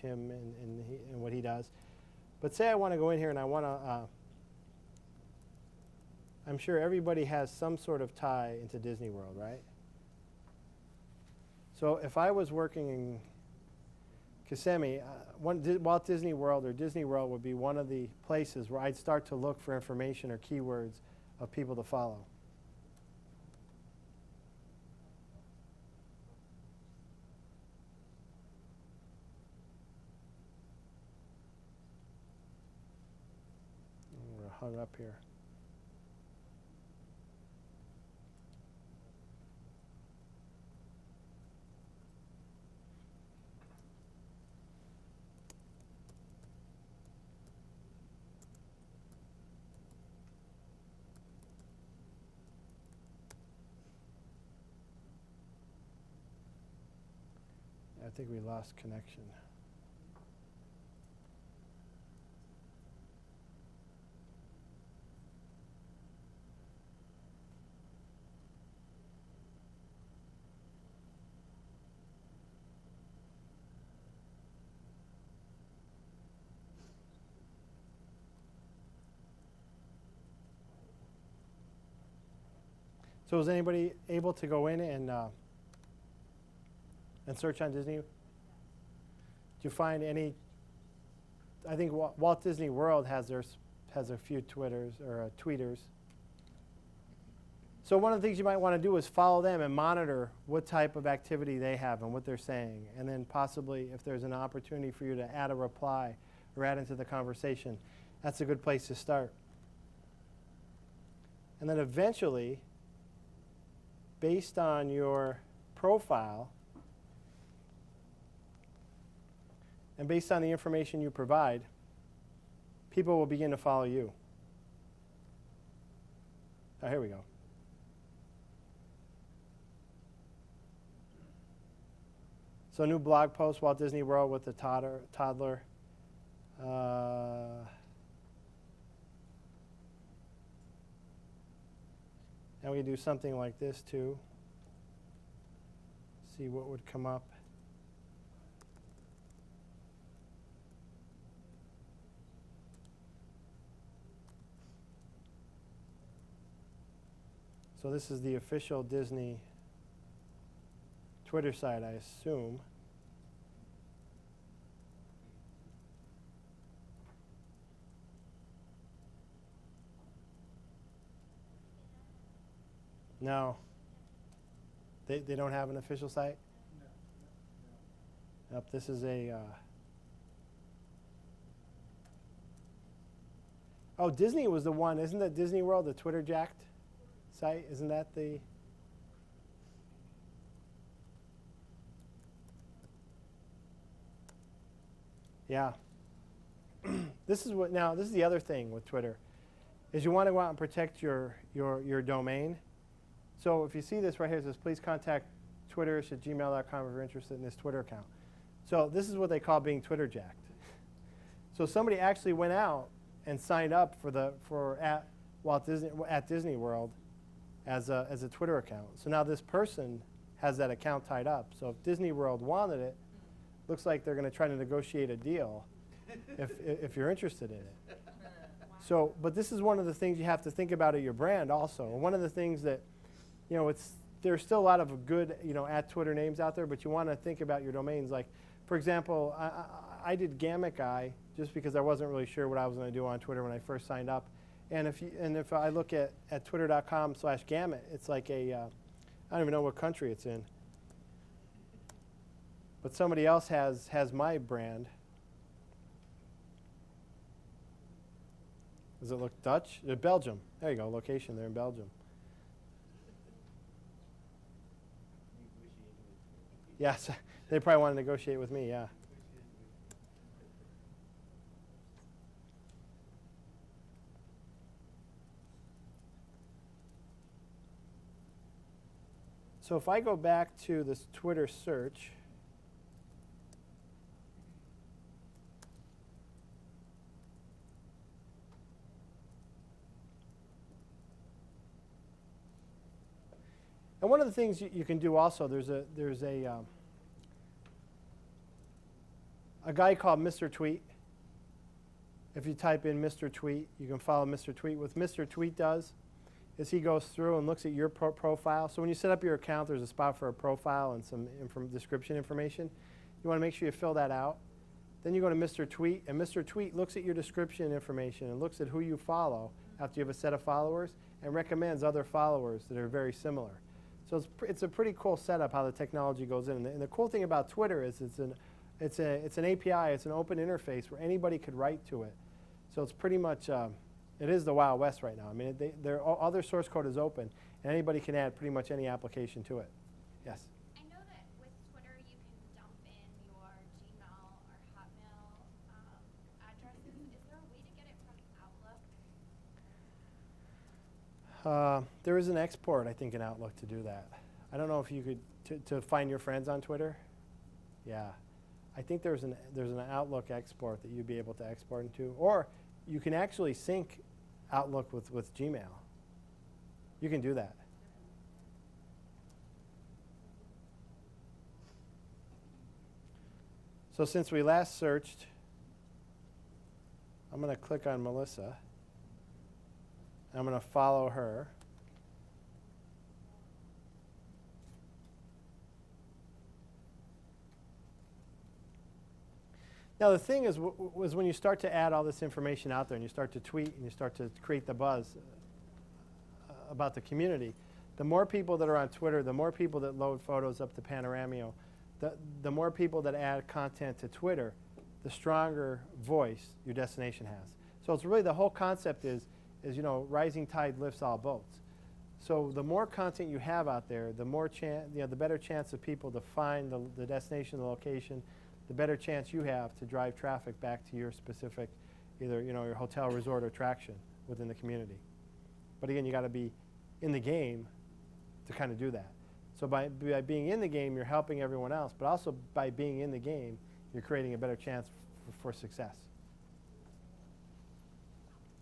him and what he does. But say I want to go in here and I want to, I'm sure everybody has some sort of tie into Disney World, right? So if I was working in Kissimmee, Walt Disney World or Disney World would be one of the places where I'd start to look for information or keywords of people to follow. We're hung up here. I think we lost connection. So was anybody able to go in and search on Disney? Did you find any? I think Walt Disney World has a few Twitters or tweeters. So one of the things you might want to do is follow them and monitor what type of activity they have and what they're saying, and then possibly if there's an opportunity for you to add a reply or add into the conversation, that's a good place to start. And then eventually, based on your profile and based on the information you provide, people will begin to follow you. Oh, here we go. So new blog post, Walt Disney World with the toddler. And we can do something like this too. See what would come up. So this is the official Disney Twitter site, I assume. No. They don't have an official site? No. Nope, this is a... Oh, Disney was the one. Isn't that Disney World, the Twitter jacked site? Isn't that the... Yeah. This is what, now, this is the other thing with Twitter, is you want to go out and protect your domain. So if you see this right here, it says, please contact twitterish@gmail.com if you're interested in this Twitter account. So this is what they call being Twitter jacked. So somebody actually went out and signed up at Disney World as a Twitter account. So now this person has that account tied up. So if Disney World wanted it, looks like they're going to try to negotiate a deal if you're interested in it. So, but this is one of the things you have to think about at your brand also. And one of the things that, you know, there's still a lot of good, you know, @Twitter names out there, but you want to think about your domains. Like, for example, I did Gamut Guy just because I wasn't really sure what I was going to do on Twitter when I first signed up. And if I look at twitter.com/Gamut, it's like I don't even know what country it's in. But somebody else has my brand. Does it look Dutch? Belgium. There you go, location there in Belgium. Yes, they probably want to negotiate with me, yeah. So if I go back to this Twitter search, and one of the things you can do also, there's a a guy called Mr. Tweet. If you type in Mr. Tweet, you can follow Mr. Tweet. What Mr. Tweet does is he goes through and looks at your profile. So when you set up your account, there's a spot for a profile and some description information. You want to make sure you fill that out. Then you go to Mr. Tweet, and Mr. Tweet looks at your description information and looks at who you follow after you have a set of followers and recommends other followers that are very similar. So it's a pretty cool setup how the technology goes in. And the cool thing about Twitter is it's an API, it's an open interface where anybody could write to it. So it's pretty much, it is the Wild West right now. I mean, other source code is open, and anybody can add pretty much any application to it. Yes? I know that with Twitter you can dump in your Gmail or Hotmail addresses. Is there a way to get it from Outlook? There is an export, I think, in Outlook to do that. I don't know if you could, to find your friends on Twitter. Yeah. I think there's an Outlook export that you'd be able to export into. Or you can actually sync Outlook with Gmail. You can do that. So since we last searched, I'm going to click on Melissa. I'm going to follow her. Now the thing is, was when you start to add all this information out there and you start to tweet and you start to create the buzz about the community, the more people that are on Twitter, the more people that load photos up to Panoramio, the more people that add content to Twitter, the stronger voice your destination has. So it's really the whole concept is you know, rising tide lifts all boats. So the more content you have out there, the more the better chance of people to find the destination, the location, the better chance you have to drive traffic back to your specific, either your hotel, resort, or attraction within the community. But again, you got to be in the game to kind of do that. So by being in the game, you're helping everyone else, but also by being in the game, you're creating a better chance for success.